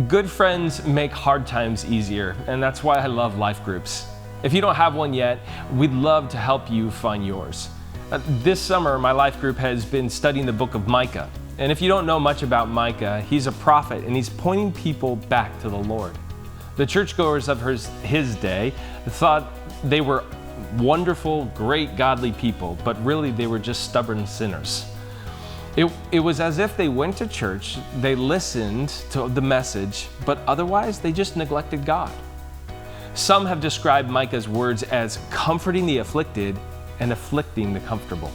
Good friends make hard times easier, and that's why I love life groups. If you don't have one yet, we'd love to help you find yours. This summer, my life group has been studying the book of Micah. And if you don't know much about Micah, he's a prophet and he's pointing people back to the Lord. The churchgoers of his day thought they were wonderful, great, godly people, but really they were just stubborn sinners. It was as if they went to church, they listened to the message, but otherwise they just neglected God. Some have described Micah's words as comforting the afflicted and afflicting the comfortable.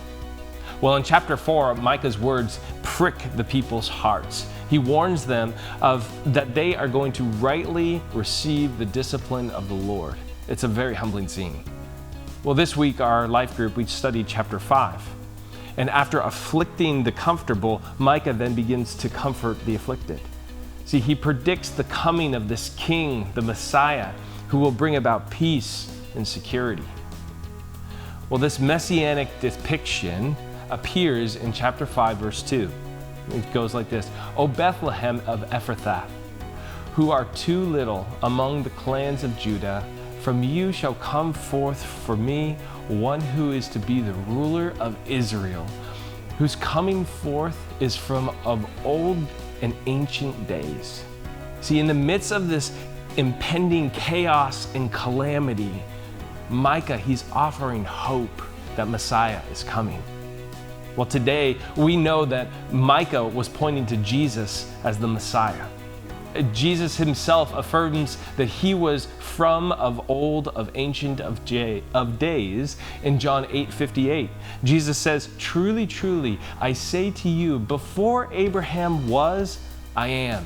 Well, in chapter 4, Micah's words prick the people's hearts. He warns them that they are going to rightly receive the discipline of the Lord. It's a very humbling scene. Well, this week, our life group, we studied chapter 5. And after afflicting the comfortable, Micah then begins to comfort the afflicted. See, he predicts the coming of this king, the Messiah, who will bring about peace and security. Well, this messianic depiction appears in chapter 5, verse 2. It goes like this: O Bethlehem of Ephrathah, who are too little among the clans of Judah, from you shall come forth for me one who is to be the ruler of Israel, whose coming forth is from of old and ancient days. See, in the midst of this impending chaos and calamity, Micah, he's offering hope that Messiah is coming. Well, today we know that Micah was pointing to Jesus as the Messiah. Jesus himself affirms that he was from of old, of ancient of days in John 8:58. Jesus says, "Truly, truly, I say to you, before Abraham was, I am."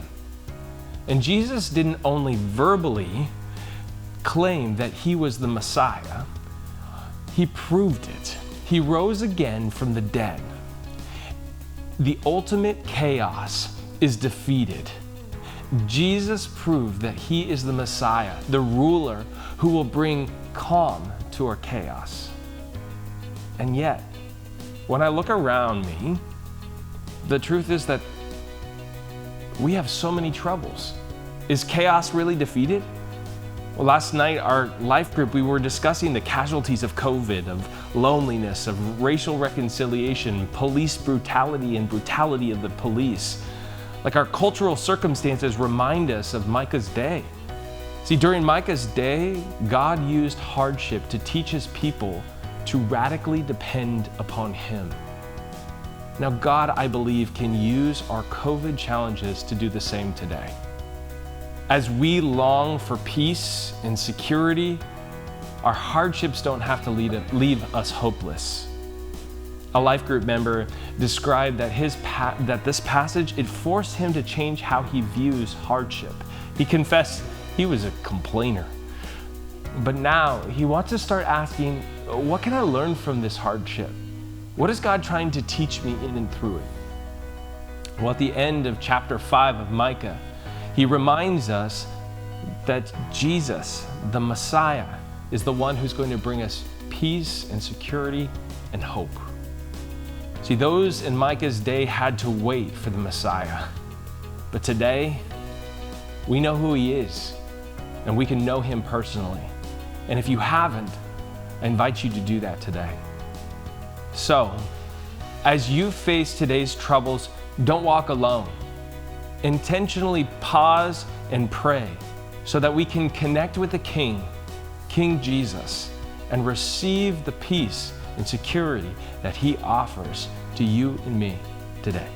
And Jesus didn't only verbally claim that he was the Messiah, he proved it. He rose again from the dead. The ultimate chaos is defeated. Jesus proved that he is the Messiah, the ruler who will bring calm to our chaos. And yet, when I look around me, the truth is that we have so many troubles. Is chaos really defeated? Well, last night, our life group, we were discussing the casualties of COVID, of loneliness, of racial reconciliation, police brutality, and brutality of the police. Like, our cultural circumstances remind us of Micah's day. See, during Micah's day, God used hardship to teach his people to radically depend upon him. Now, God, I believe, can use our COVID challenges to do the same today. As we long for peace and security, our hardships don't have to leave us hopeless. A life group member described that this passage, it forced him to change how he views hardship. He confessed he was a complainer. But now he wants to start asking, what can I learn from this hardship? What is God trying to teach me in and through it? Well, at the end of chapter 5 of Micah, he reminds us that Jesus, the Messiah, is the one who's going to bring us peace and security and hope. See, those in Micah's day had to wait for the Messiah. But today, we know who he is, and we can know him personally. And if you haven't, I invite you to do that today. So, as you face today's troubles, don't walk alone. Intentionally pause and pray so that we can connect with the King, King Jesus, and receive the peace and security that he offers to you and me today.